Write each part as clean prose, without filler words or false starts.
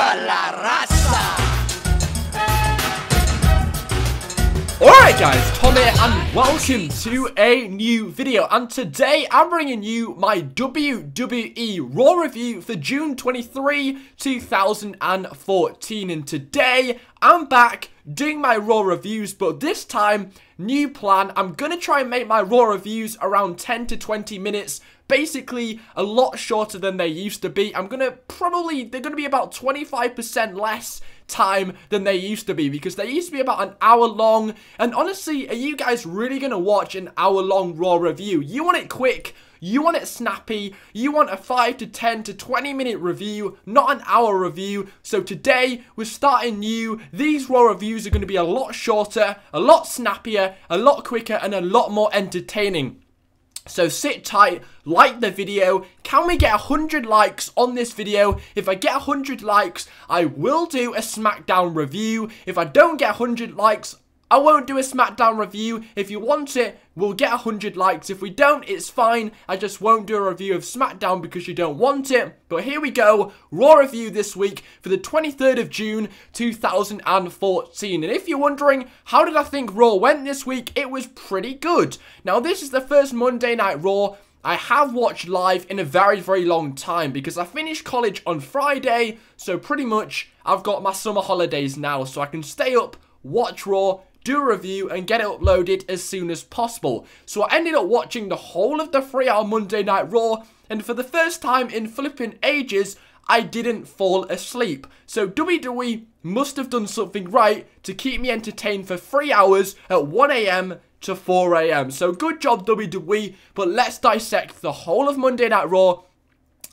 viva la raza! Alright guys, Tom here and welcome to a new video, and today I'm bringing you my WWE Raw review for June 23, 2014, and today I'm back doing my Raw reviews, but this time, new plan. I'm gonna try and make my Raw reviews around 10 to 20 minutes, basically a lot shorter than they used to be. They're gonna be about 25% less time than they used to be, because they used to be about an hour long. And honestly, are you guys really gonna watch an hour-long Raw review? You want it quick, you want it snappy, you want a 5 to 10 to 20 minute review, not an hour review. So today, we're starting new. These Raw reviews are going to be a lot shorter, a lot snappier, a lot quicker, and a lot more entertaining. So sit tight, like the video. Can we get 100 likes on this video? If I get 100 likes, I will do a SmackDown review. If I don't get 100 likes, I won't do a SmackDown review. If you want it, we'll get 100 likes. If we don't, it's fine. I just won't do a review of SmackDown because you don't want it. But here we go. Raw review this week for the 23rd of June, 2014. And if you're wondering, how did I think Raw went this week? It was pretty good. Now, this is the first Monday Night Raw I have watched live in a very, very long time, because I finished college on Friday. So pretty much, I've got my summer holidays now, so I can stay up, watch Raw, do a review, and get it uploaded as soon as possible. So I ended up watching the whole of the 3-hour Monday Night Raw, and for the first time in flipping ages, I didn't fall asleep. So WWE must have done something right to keep me entertained for 3 hours at 1 AM to 4 AM. So good job, WWE, but let's dissect the whole of Monday Night Raw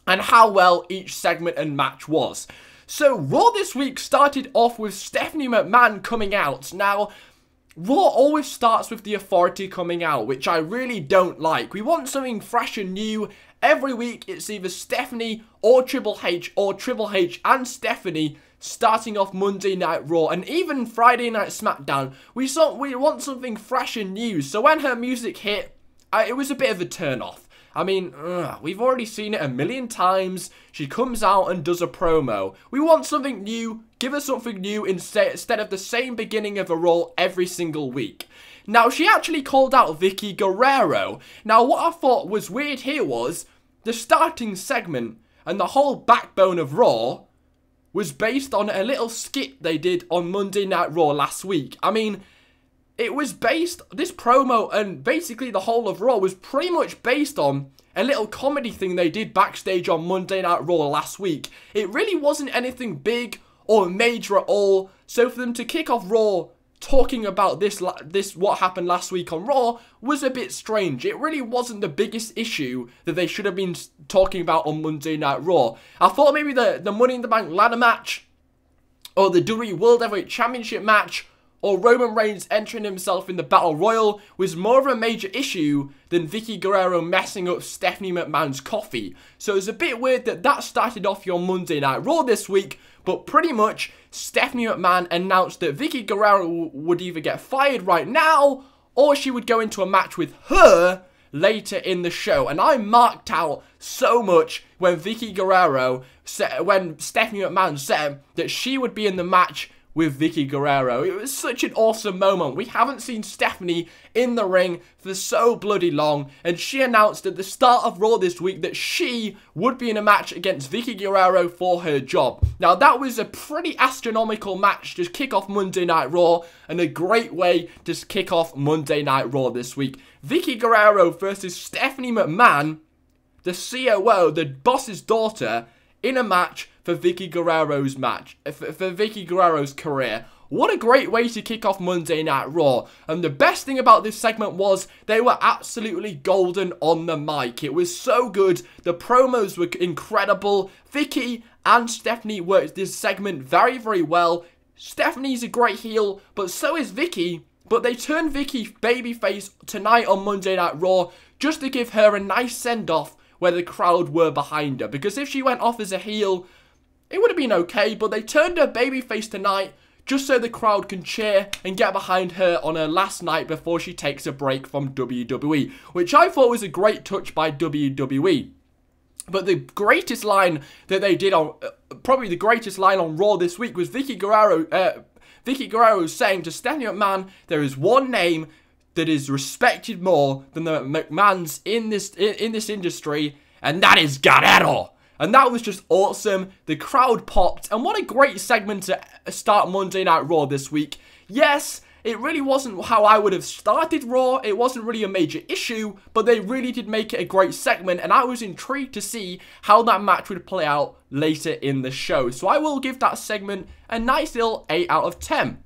and how well each segment and match was. So Raw this week started off with Stephanie McMahon coming out. Now, Raw always starts with the Authority coming out, which I really don't like. We want something fresh and new. Every week, it's either Stephanie or Triple H and Stephanie starting off Monday Night Raw, and even Friday Night SmackDown. We want something fresh and new. So when her music hit, it was a bit of a turn-off. I mean, we've already seen it a million times. She comes out and does a promo. We want something new. Give us something new instead of the same beginning of a Raw every single week. Now, she actually called out Vicky Guerrero. Now, what I thought was weird here was the starting segment and the whole backbone of Raw was based on a little skit they did on Monday Night Raw last week. I mean, it was based, this promo and basically the whole of Raw was pretty much based on a little comedy thing they did backstage on Monday Night Raw last week. It really wasn't anything big or major at all. So for them to kick off Raw talking about this what happened last week on Raw was a bit strange. It really wasn't the biggest issue that they should have been talking about on Monday Night Raw. I thought maybe the Money in the Bank ladder match, or the WWE World Heavyweight Championship match, or Roman Reigns entering himself in the Battle Royal was more of a major issue than Vicky Guerrero messing up Stephanie McMahon's coffee. So it was a bit weird that started off your Monday Night Raw this week, but pretty much Stephanie McMahon announced that Vicky Guerrero would either get fired right now, or she would go into a match with her later in the show. And I marked out so much when Vicky Guerrero when Stephanie McMahon said that she would be in the match with Vicky Guerrero. It was such an awesome moment. We haven't seen Stephanie in the ring for so bloody long, and she announced at the start of Raw this week that she would be in a match against Vicky Guerrero for her job. Now, that was a pretty astronomical match to kick off Monday Night Raw, and a great way to kick off Monday Night Raw this week. Vicky Guerrero versus Stephanie McMahon, the COO, the boss's daughter, in a match for Vicky Guerrero's career. What a great way to kick off Monday Night Raw. And the best thing about this segment was they were absolutely golden on the mic. It was so good. The promos were incredible. Vicky and Stephanie worked this segment very, very well. Stephanie's a great heel, but so is Vicky. But they turned Vicky babyface tonight on Monday Night Raw just to give her a nice send-off where the crowd were behind her. Because if she went off as a heel, it would have been okay, but they turned her babyface tonight just so the crowd can cheer and get behind her on her last night before she takes a break from WWE, which I thought was a great touch by WWE. But the greatest line that they did on, probably the greatest line on Raw this week was Vicky Guerrero saying to Stephanie McMahon, there is one name that is respected more than the McMahons in this industry, and that is Guerrero. And that was just awesome. The crowd popped, and what a great segment to start Monday Night Raw this week. Yes, it really wasn't how I would have started Raw. It wasn't really a major issue, but they really did make it a great segment, and I was intrigued to see how that match would play out later in the show. So I will give that segment a nice little 8 out of 10.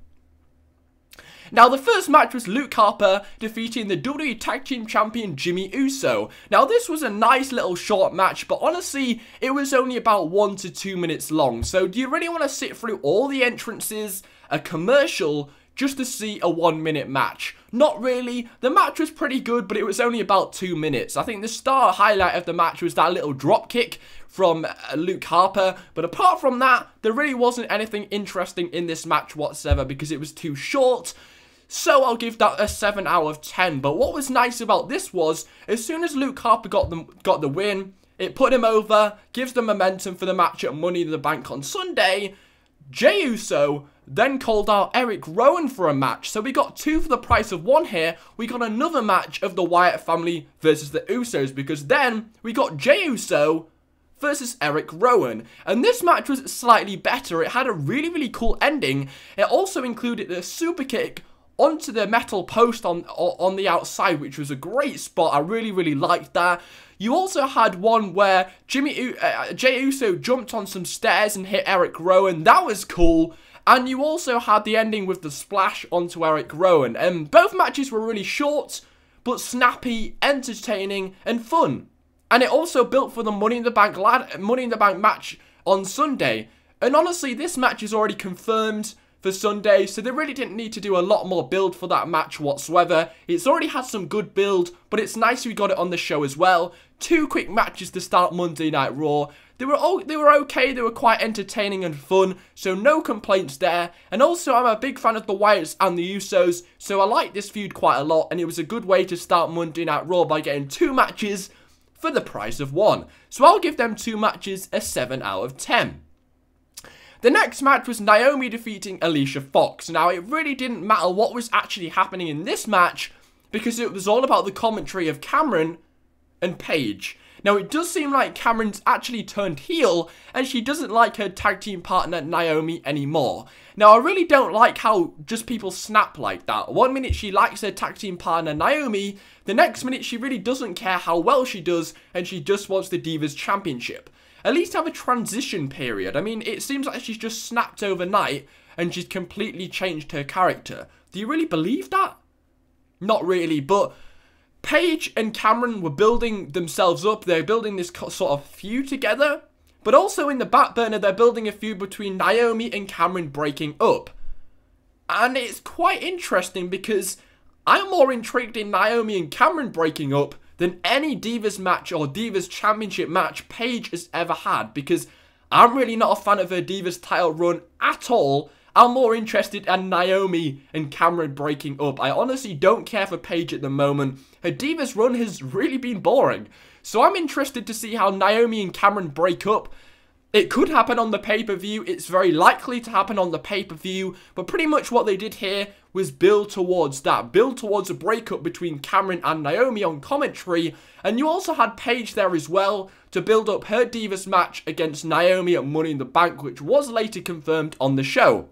Now, the first match was Luke Harper defeating the WWE Tag Team Champion Jimmy Uso. Now, this was a nice little short match, but honestly, it was only about 1 to 2 minutes long. So, do you really want to sit through all the entrances, a commercial, just to see a 1-minute match? Not really. The match was pretty good, but it was only about 2 minutes. I think the star highlight of the match was that little drop kick from Luke Harper, but apart from that, there really wasn't anything interesting in this match whatsoever because it was too short. So I'll give that a 7 out of 10. But what was nice about this was, as soon as Luke Harper got the win, it put him over, gives them momentum for the match at Money in the Bank on Sunday. Jey Uso then called out Eric Rowan for a match. So we got 2 for the price of 1 here. We got another match of the Wyatt family versus the Usos, because then we got Jey Uso versus Eric Rowan. And this match was slightly better. It had a really, really cool ending. It also included a super kick onto the metal post on the outside, which was a great spot. I really, really liked that. You also had one where Jey Uso jumped on some stairs and hit Eric Rowan. That was cool. And you also had the ending with the splash onto Eric Rowan. And both matches were really short, but snappy, entertaining, and fun. And it also built for the Money in the Bank match on Sunday. And honestly, this match is already confirmed for Sunday, so they really didn't need to do a lot more build for that match whatsoever. It's already had some good build, but it's nice we got it on the show as well. 2 quick matches to start Monday Night Raw. They were okay, they were quite entertaining and fun, so no complaints there. And also, I'm a big fan of the Wyatts and the Usos, so I like this feud quite a lot, and it was a good way to start Monday Night Raw by getting 2 matches for the price of 1. So I'll give them 2 matches a 7 out of 10. The next match was Naomi defeating Alicia Fox. Now, it really didn't matter what was actually happening in this match because it was all about the commentary of Cameron and Paige. Now, it does seem like Cameron's actually turned heel and she doesn't like her tag team partner Naomi anymore. Now, I really don't like how just people snap like that. 1 minute she likes her tag team partner Naomi, the next minute she really doesn't care how well she does and she just wants the Divas Championship. At least have a transition period. I mean, it seems like she's just snapped overnight and she's completely changed her character. Do you really believe that? Not really, but Paige and Cameron were building themselves up. They're building this sort of feud together. But also in the back burner, they're building a feud between Naomi and Cameron breaking up. And it's quite interesting because I'm more intrigued in Naomi and Cameron breaking up than any Divas match or Divas Championship match Paige has ever had, because I'm really not a fan of her Divas title run at all. I'm more interested in Naomi and Cameron breaking up. I honestly don't care for Paige at the moment. Her Divas run has really been boring. So I'm interested to see how Naomi and Cameron break up. It could happen on the pay-per-view. It's very likely to happen on the pay-per-view. But pretty much what they did here was build towards that. Build towards a breakup between Cameron and Naomi on commentary. And you also had Paige there as well to build up her Divas match against Naomi at Money in the Bank, which was later confirmed on the show.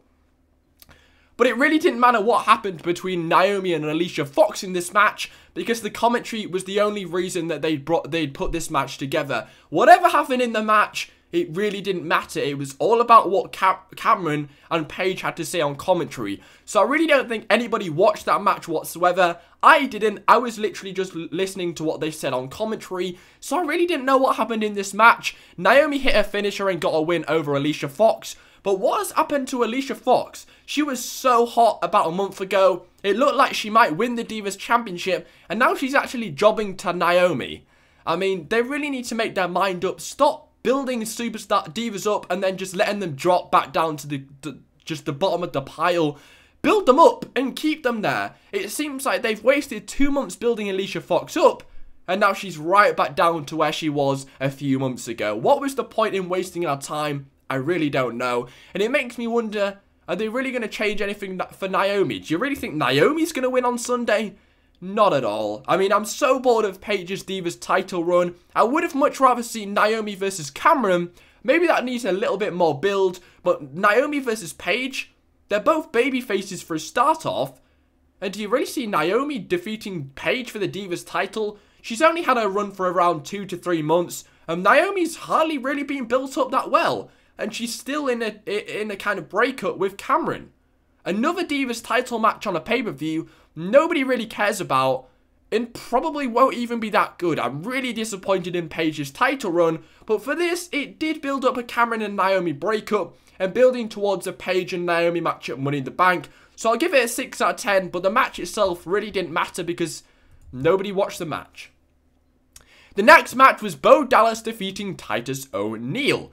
But it really didn't matter what happened between Naomi and Alicia Fox in this match, because the commentary was the only reason that they'd put this match together. Whatever happened in the match, it really didn't matter. It was all about what Cameron and Paige had to say on commentary. So I really don't think anybody watched that match whatsoever. I didn't. I was literally just listening to what they said on commentary. So I really didn't know what happened in this match. Naomi hit her finisher and got a win over Alicia Fox. But what has happened to Alicia Fox? She was so hot about a month ago. It looked like she might win the Divas Championship. And now she's actually jobbing to Naomi. I mean, they really need to make their mind up. Stop building superstar divas up and then just letting them drop back down to just the bottom of the pile. Build them up and keep them there. It seems like they've wasted 2 months building Alicia Fox up and now she's right back down to where she was a few months ago. What was the point in wasting our time? I really don't know. And it makes me wonder, are they really going to change anything for Naomi? Do you really think Naomi's going to win on Sunday? Not at all. I mean, I'm so bored of Paige's Divas title run. I would have much rather seen Naomi versus Cameron. Maybe that needs a little bit more build, but Naomi versus Paige, they're both baby faces for a start off. And do you really see Naomi defeating Paige for the Divas title? She's only had her run for around 2 to 3 months, and Naomi's hardly really been built up that well. And she's still in a kind of breakup with Cameron. Another Divas title match on a pay-per-view nobody really cares about, and probably won't even be that good. I'm really disappointed in Paige's title run, but for this, it did build up a Cameron and Naomi breakup, and building towards a Paige and Naomi match at Money in the Bank. So I'll give it a 6 out of 10, but the match itself really didn't matter because nobody watched the match. The next match was Bo Dallas defeating Titus O'Neil.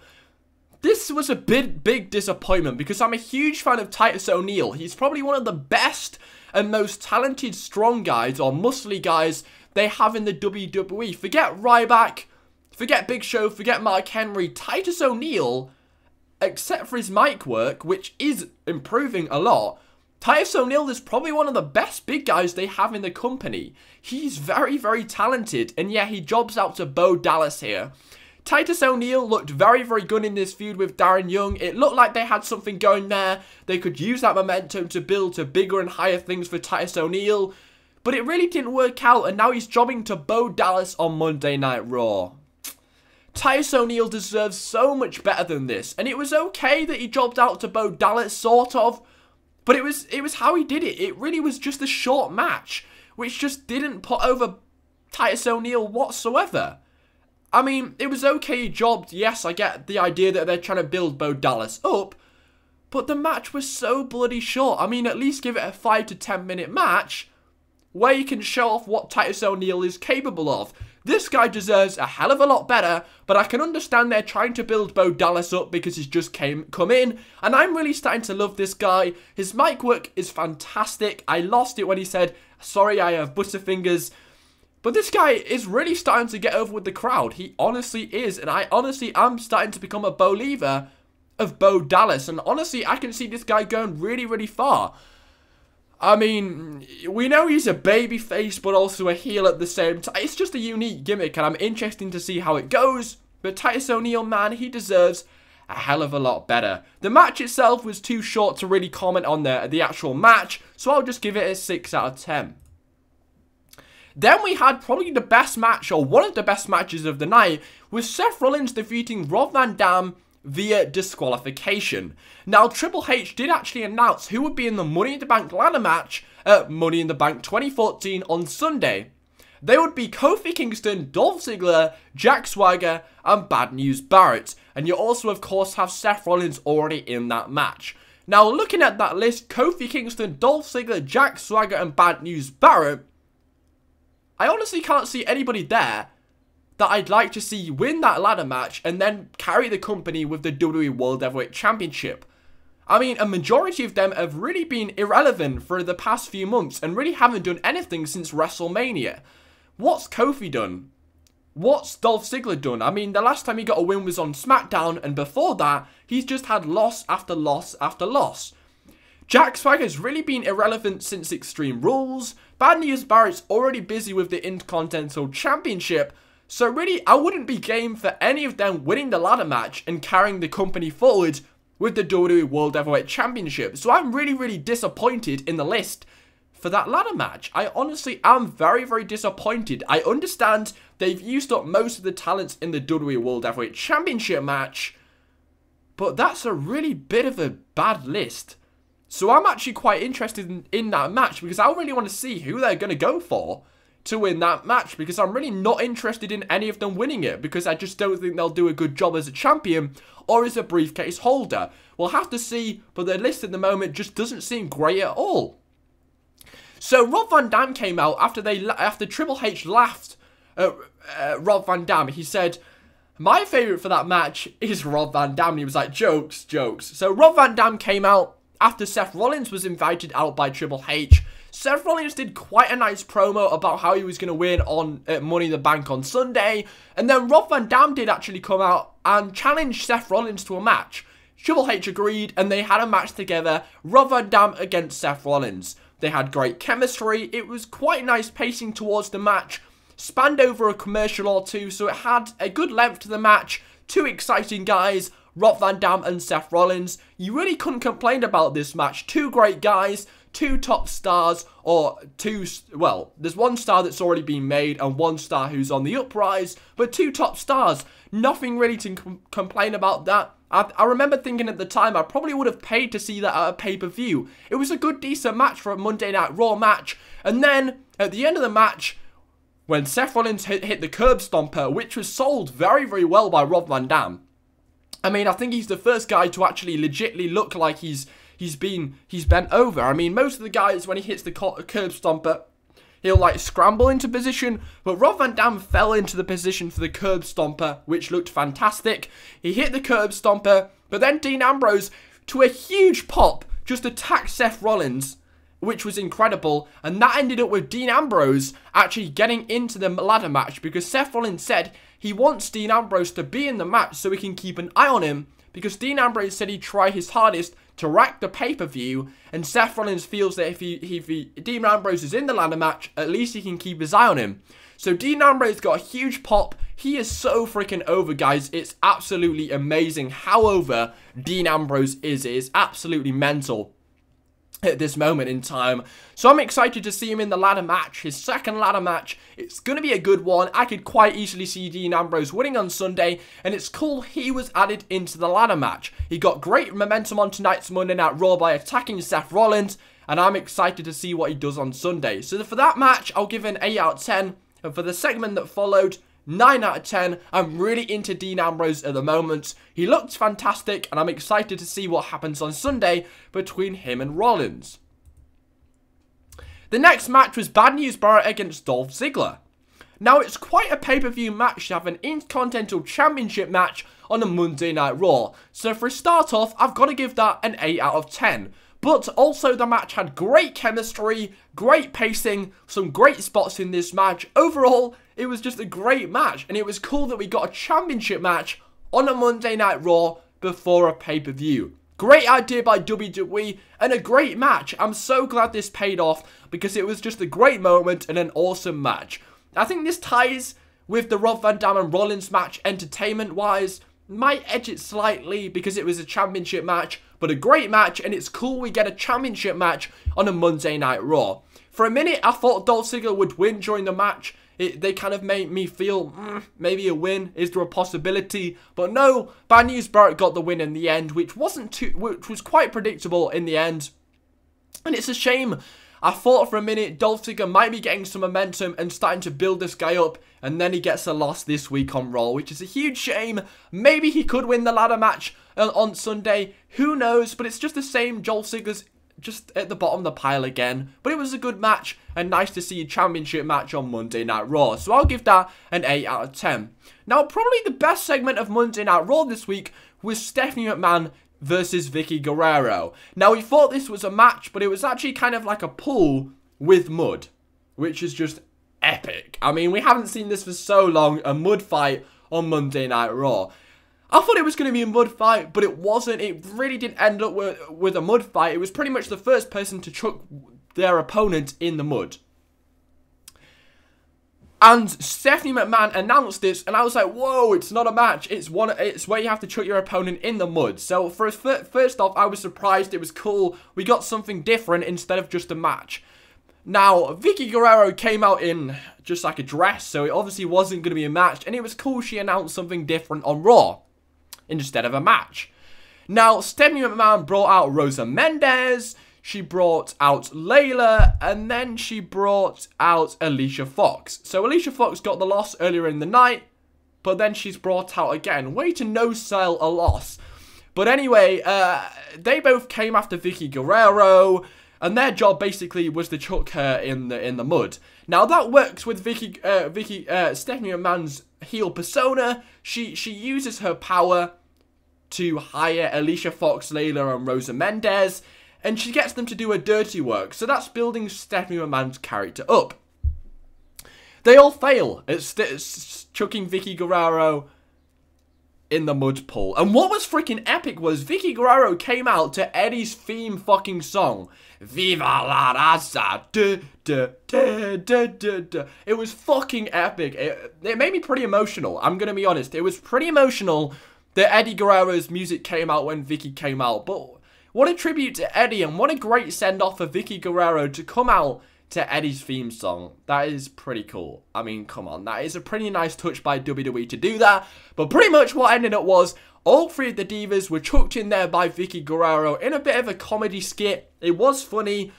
This was a big disappointment because I'm a huge fan of Titus O'Neil. He's probably one of the best and most talented strong guys or muscly guys they have in the WWE. Forget Ryback, forget Big Show, forget Mark Henry. Titus O'Neil, except for his mic work, which is improving a lot, Titus O'Neil is probably one of the best big guys they have in the company. He's very talented, and yeah, he jobs out to Bo Dallas here. Titus O'Neil looked very good in this feud with Darren Young. It looked like they had something going there. They could use that momentum to build to bigger and higher things for Titus O'Neil. But it really didn't work out, and now he's jobbing to Bo Dallas on Monday Night Raw. Titus O'Neil deserves so much better than this, and it was okay that he jobbed out to Bo Dallas, sort of. But it was how he did it. It really was just a short match, which just didn't put over Titus O'Neil whatsoever. I mean, it was okay he jobbed. Yes, I get the idea that they're trying to build Bo Dallas up, but the match was so bloody short. I mean, at least give it a 5 to 10 minute match where you can show off what Titus O'Neil is capable of. This guy deserves a hell of a lot better, but I can understand they're trying to build Bo Dallas up because he's just come in, and I'm really starting to love this guy. His mic work is fantastic. I lost it when he said, "Sorry, I have butterfingers." But this guy is really starting to get over with the crowd. He honestly is, and I honestly am starting to become a believer of Bo Dallas, and honestly, I can see this guy going really far. I mean, we know he's a babyface, but also a heel at the same time. It's just a unique gimmick, and I'm interested to see how it goes. But Titus O'Neil, man, he deserves a hell of a lot better. The match itself was too short to really comment on the actual match, so I'll just give it a 6 out of 10. Then we had probably the best match, or one of the best matches of the night, with Seth Rollins defeating Rob Van Dam via disqualification. Now, Triple H did actually announce who would be in the Money in the Bank ladder match at Money in the Bank 2014 on Sunday. They would be Kofi Kingston, Dolph Ziggler, Jack Swagger, and Bad News Barrett. And you also, of course, have Seth Rollins already in that match. Now, looking at that list, Kofi Kingston, Dolph Ziggler, Jack Swagger, and Bad News Barrett, I honestly can't see anybody there that I'd like to see win that ladder match and then carry the company with the WWE World Heavyweight Championship. I mean, a majority of them have really been irrelevant for the past few months and really haven't done anything since WrestleMania. What's Kofi done? What's Dolph Ziggler done? I mean, the last time he got a win was on SmackDown, and before that, he's just had loss after loss after loss. Jack Swagger's really been irrelevant since Extreme Rules. Bad News Barrett's already busy with the Intercontinental Championship, so really, I wouldn't be game for any of them winning the ladder match and carrying the company forward with the WWE World Heavyweight Championship. So I'm really disappointed in the list for that ladder match. I honestly am very disappointed. I understand they've used up most of the talents in the WWE World Heavyweight Championship match, but that's a really bit of a bad list. So I'm actually quite interested in that match because I really want to see who they're going to go for to win that match, because I'm really not interested in any of them winning it because I just don't think they'll do a good job as a champion or as a briefcase holder. We'll have to see, but the list at the moment just doesn't seem great at all. So Rob Van Dam came out after Triple H laughed at Rob Van Dam. He said, "My favourite for that match is Rob Van Dam." And he was like, jokes. So Rob Van Dam came out after Seth Rollins was invited out by Triple H Seth Rollins did quite a nice promo about how he was going to win on Money in the Bank on Sunday. And then Rob Van Dam did actually come out and challenge Seth Rollins to a match. Triple H agreed, and they had a match together, Rob Van Dam against Seth Rollins. They had great chemistry. It was quite nice pacing towards the match. Spanned over a commercial or two, so it had a good length to the match. Two exciting guys, Rob Van Dam and Seth Rollins. You really couldn't complain about this match. Two great guys, two top stars, or two, well, there's one star that's already been made and one star who's on the uprise, but two top stars. Nothing really to complain about that. I remember thinking at the time I probably would have paid to see that at a pay-per-view. It was a good, decent match for a Monday Night Raw match. And then, at the end of the match, when Seth Rollins hit the curb stomper, which was sold very, very well by Rob Van Dam. I mean, I think he's the first guy to actually legitimately look like he's bent over. I mean, most of the guys, when he hits the curb stomper, he'll like scramble into position, but Rob Van Dam fell into the position for the curb stomper, which looked fantastic. He hit the curb stomper, but then Dean Ambrose, to a huge pop, just attacked Seth Rollins, which was incredible, and that ended up with Dean Ambrose actually getting into the ladder match, because Seth Rollins said he wants Dean Ambrose to be in the match so he can keep an eye on him, because Dean Ambrose said he'd try his hardest to rack the pay-per-view, and Seth Rollins feels that if Dean Ambrose is in the ladder match, at least he can keep his eye on him. So Dean Ambrose got a huge pop. He is so freaking over, guys. It's absolutely amazing how over Dean Ambrose is. It is absolutely mental at this moment in time. So I'm excited to see him in the ladder match, his second ladder match. It's going to be a good one. I could quite easily see Dean Ambrose winning on Sunday, and it's cool he was added into the ladder match. He got great momentum on tonight's Monday Night Raw by attacking Seth Rollins, and I'm excited to see what he does on Sunday. So for that match, I'll give an 8 out of 10, and for the segment that followed, 9 out of 10. I'm really into Dean Ambrose at the moment. He looked fantastic, and I'm excited to see what happens on Sunday between him and Rollins. The next match was Bad News Barrett against Dolph Ziggler. Now, it's quite a pay-per-view match to have an Intercontinental Championship match on a Monday Night Raw. So for a start off, I've got to give that an 8 out of 10. But also the match had great chemistry, great pacing, some great spots in this match. Overall, it was just a great match, and it was cool that we got a championship match on a Monday Night Raw before a pay-per-view. Great idea by WWE, and a great match. I'm so glad this paid off, because it was just a great moment and an awesome match. I think this ties with the Rob Van Dam and Rollins match entertainment-wise. Might edge it slightly because it was a championship match, but a great match, and it's cool we get a championship match on a Monday Night Raw. For a minute, I thought Dolph Ziggler would win during the match. They kind of made me feel, maybe a win, is there a possibility? But no, Bad News Barrett got the win in the end, which was quite predictable in the end. And it's a shame. I thought for a minute Dolph Ziggler might be getting some momentum and starting to build this guy up, and then he gets a loss this week on Raw, which is a huge shame. Maybe he could win the ladder match on Sunday, who knows, but it's just the same. Dolph Ziggler's just at the bottom of the pile again, but it was a good match, and nice to see a championship match on Monday Night Raw, so I'll give that an 8 out of 10. Now, probably the best segment of Monday Night Raw this week was Stephanie McMahon versus Vicky Guerrero. Now, we thought this was a match, but it was actually kind of like a pool with mud, which is just epic. I mean, we haven't seen this for so long, a mud fight on Monday Night Raw. I thought it was going to be a mud fight, but it wasn't. It really didn't end up with a mud fight. It was pretty much the first person to chuck their opponent in the mud. And Stephanie McMahon announced this, and I was like, whoa, it's not a match. It's where you have to chuck your opponent in the mud. So first off, I was surprised. It was cool. We got something different instead of just a match. Now, Vicky Guerrero came out in just like a dress, so it obviously wasn't going to be a match. And it was cool she announced something different on Raw instead of a match. Now, Stephanie McMahon brought out Rosa Mendez, she brought out Layla, and then she brought out Alicia Fox. So Alicia Fox got the loss earlier in the night, but then she's brought out again. Way to no-sell a loss. But anyway, they both came after Vicky Guerrero, and their job basically was to chuck her in the mud. Now that works with Stephanie McMahon's heel persona. She uses her power to hire Alicia Fox, Layla, and Rosa Mendez. and she gets them to do her dirty work. So that's building Stephanie McMahon's character up. They all fail at chucking Vicky Guerrero in the mud pool. And what was freaking epic was Vicky Guerrero came out to Eddie's theme fucking song. Viva la raza. Duh, duh, duh, duh, duh, duh. It was fucking epic. It made me pretty emotional. I'm going to be honest. It was pretty emotional that Eddie Guerrero's music came out when Vicky came out. But what a tribute to Eddie, and what a great send-off for Vicky Guerrero to come out to Eddie's theme song. That is pretty cool. I mean, come on. That is a pretty nice touch by WWE to do that. But pretty much what ended up was all three of the divas were chucked in there by Vicky Guerrero in a bit of a comedy skit. It was funny.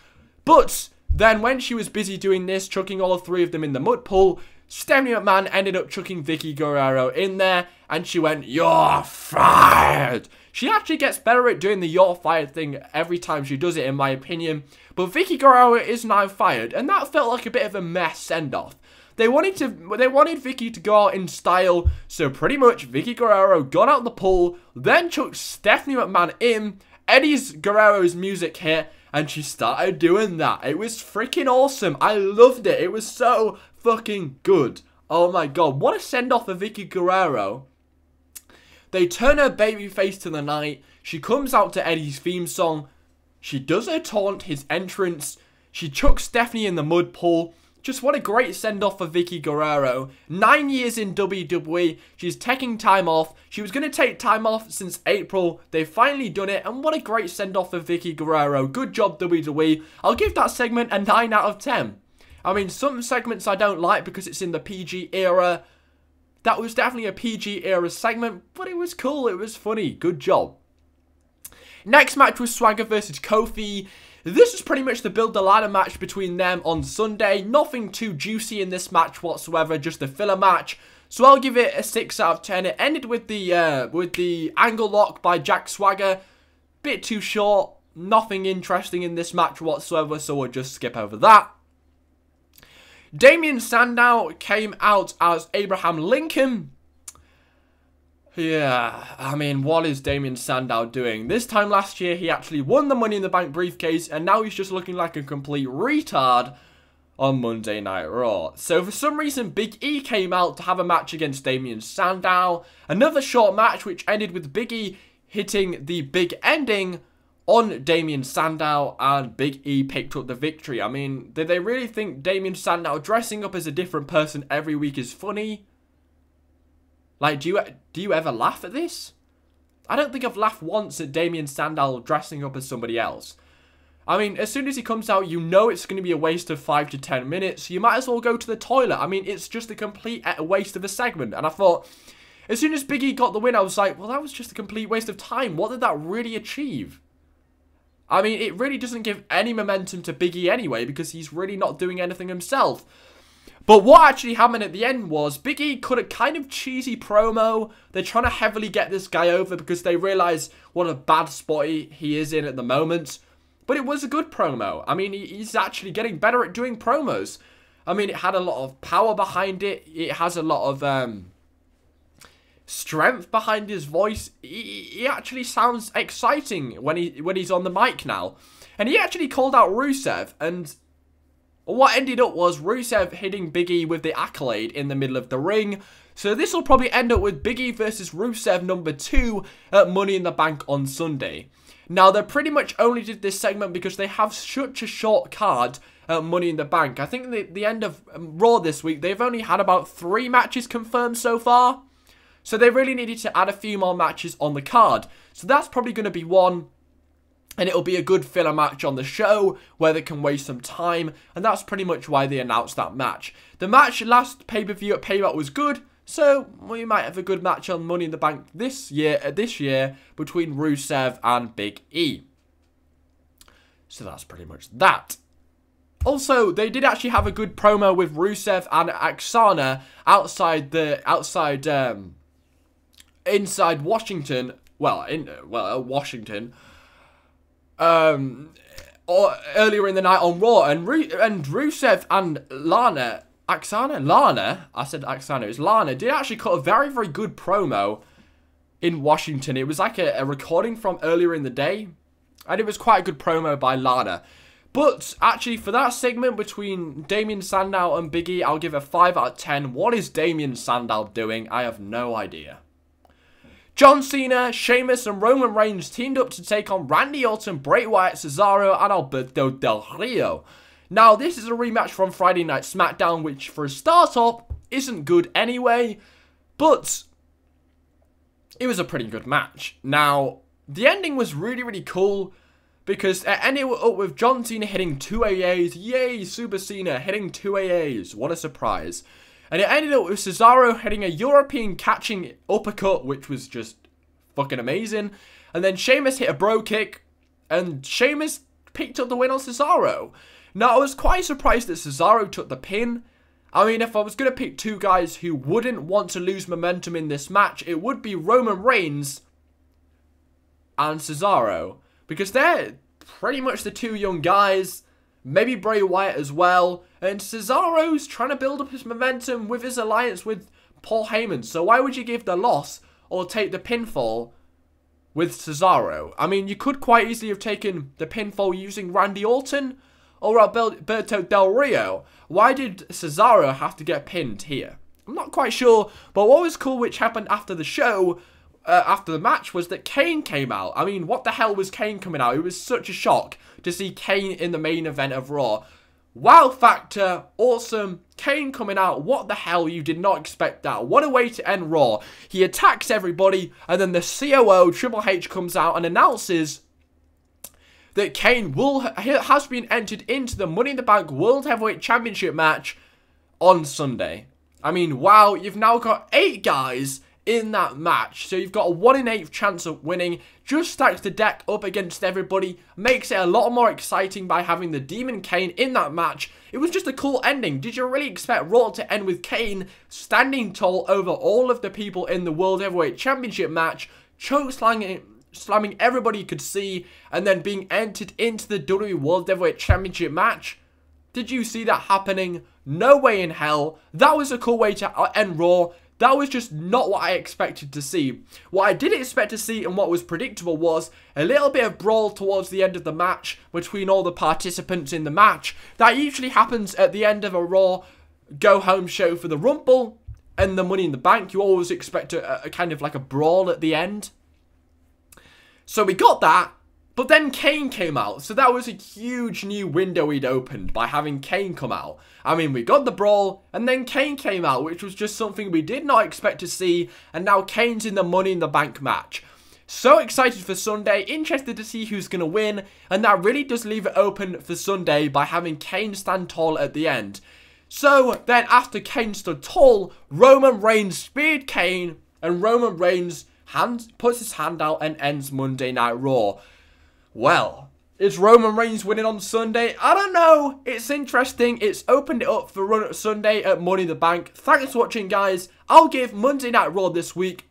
But then when she was busy doing this, chucking all three of them in the mud pool, Stephanie McMahon ended up chucking Vicky Guerrero in there, and she went, "You're fired." She actually gets better at doing the "you're fired" thing every time she does it, in my opinion. But Vicky Guerrero is now fired, and that felt like a bit of a mess send-off. They wanted Vicky to go out in style, so pretty much Vicky Guerrero got out the pool, then chucked Stephanie McMahon in, Eddie's Guerrero's music hit, and she started doing that. It was freaking awesome. I loved it. It was so fucking good. Oh my god, what a send-off for Vicky Guerrero. They turn her baby face to the night. She comes out to Eddie's theme song. She does her taunt, his entrance. She chucks Stephanie in the mud pool. Just what a great send-off for Vicky Guerrero. 9 years in WWE. She's taking time off. She was going to take time off since April. They've finally done it. And what a great send-off for Vicky Guerrero. Good job, WWE. I'll give that segment a 9 out of 10. I mean, some segments I don't like because it's in the PG era. That was definitely a PG era segment, but it was cool. It was funny. Good job. Next match was Swagger versus Kofi. This is pretty much the build the ladder match between them on Sunday. Nothing too juicy in this match whatsoever, just a filler match. So I'll give it a 6 out of 10. It ended with the angle lock by Jack Swagger. Bit too short. Nothing interesting in this match whatsoever, so we'll just skip over that. Damien Sandow came out as Abraham Lincoln. Yeah, I mean, what is Damien Sandow doing? This time last year, he actually won the Money in the Bank briefcase, and now he's just looking like a complete retard on Monday Night Raw. So for some reason, Big E came out to have a match against Damien Sandow. Another short match, which ended with Big E hitting the big ending on Damien Sandow, and Big E picked up the victory. I mean, did they really think Damien Sandow dressing up as a different person every week is funny? Like, do you ever laugh at this? I don't think I've laughed once at Damien Sandow dressing up as somebody else. I mean, as soon as he comes out, you know it's going to be a waste of 5 to 10 minutes. You might as well go to the toilet. I mean, it's just a complete waste of a segment. And I thought, as soon as Big E got the win, I was like, well, that was just a complete waste of time. What did that really achieve? I mean, it really doesn't give any momentum to Big E anyway, because he's really not doing anything himself. But what actually happened at the end was Big E cut a kind of cheesy promo. They're trying to heavily get this guy over because they realize what a bad spot he is in at the moment. But it was a good promo. I mean, he's actually getting better at doing promos. I mean, it had a lot of power behind it. It has a lot of strength behind his voice. He actually sounds exciting when he's on the mic now. And he actually called out Rusev, and what ended up was Rusev hitting Big E with the accolade in the middle of the ring. So this will probably end up with Big E versus Rusev number 2 at Money in the Bank on Sunday. Now, they pretty much only did this segment because they have such a short card at Money in the Bank. I think at the end of Raw this week, they've only had about 3 matches confirmed so far. So they really needed to add a few more matches on the card. So that's probably going to be one. And it'll be a good filler match on the show where they can waste some time. And that's pretty much why they announced that match. The match last pay-per-view at Payback was good. So we might have a good match on Money in the Bank this year between Rusev and Big E. So that's pretty much that. Also, they did actually have a good promo with Rusev and Aksana inside Washington. Washington. Or earlier in the night on Raw, and Rusev and Lana, I said Aksana, it was Lana, did actually cut a very, very good promo in Washington. It was like a recording from earlier in the day. And it was quite a good promo by Lana. But actually, for that segment between Damien Sandow and Big E, I'll give a 5 out of 10. What is Damien Sandow doing? I have no idea. John Cena, Sheamus, and Roman Reigns teamed up to take on Randy Orton, Bray Wyatt, Cesaro, and Alberto Del Rio. Now, this is a rematch from Friday Night SmackDown, which, for a start-up, isn't good anyway, but it was a pretty good match. Now, the ending was really, really cool, because it ended up with John Cena hitting 2 AAs. Yay, Super Cena hitting 2 AAs. What a surprise. And it ended up with Cesaro hitting a European catching uppercut, which was just fucking amazing. And then Sheamus hit a bro kick, and Sheamus picked up the win on Cesaro. Now, I was quite surprised that Cesaro took the pin. I mean, if I was going to pick two guys who wouldn't want to lose momentum in this match, it would be Roman Reigns and Cesaro. Because they're pretty much the two young guys. Maybe Bray Wyatt as well. And Cesaro's trying to build up his momentum with his alliance with Paul Heyman. So why would you give the loss or take the pinfall with Cesaro? I mean, you could quite easily have taken the pinfall using Randy Orton or Alberto Del Rio. Why did Cesaro have to get pinned here? I'm not quite sure. But what was cool, which happened after the show, after the match, was that Kane came out. I mean, what the hell was Kane coming out? It was such a shock to see Kane in the main event of Raw. Wow factor, awesome. Kane coming out, what the hell, you did not expect that. What a way to end Raw. He attacks everybody, and then the COO, Triple H, comes out and announces that Kane has been entered into the Money in the Bank World Heavyweight Championship match on Sunday. I mean, wow, you've now got 8 guys in that match, so you've got a 1 in 8 chance of winning. Just stacks the deck up against everybody, makes it a lot more exciting by having the Demon Kane in that match. It was just a cool ending. Did you really expect Raw to end with Kane standing tall over all of the people in the World Heavyweight Championship match, slamming everybody you could see, and then being entered into the WWE World Heavyweight Championship match? Did you see that happening? No way in hell. That was a cool way to end Raw. That was just not what I expected to see. What I did expect to see and what was predictable was a little bit of brawl towards the end of the match between all the participants in the match. That usually happens at the end of a Raw go-home show for the Rumble and the Money in the Bank. You always expect a kind of like a brawl at the end. So we got that. But then Kane came out, so that was a huge new window we'd opened by having Kane come out. I mean, we got the brawl, and then Kane came out, which was just something we did not expect to see, and now Kane's in the Money in the Bank match. So excited for Sunday, interested to see who's going to win, and that really does leave it open for Sunday by having Kane stand tall at the end. So then after Kane stood tall, Roman Reigns speared Kane, and Roman Reigns puts his hand out and ends Monday Night Raw. Well, is Roman Reigns winning on Sunday? I don't know. It's interesting. It's opened it up for run Sunday at Money in the Bank. Thanks for watching, guys. I'll give Monday Night Raw this week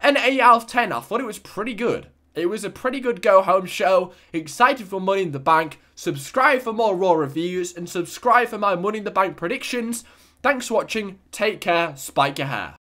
an 8 out of 10. I thought it was pretty good. It was a pretty good go-home show. Excited for Money in the Bank. Subscribe for more Raw reviews and subscribe for my Money in the Bank predictions. Thanks for watching. Take care. Spike your hair.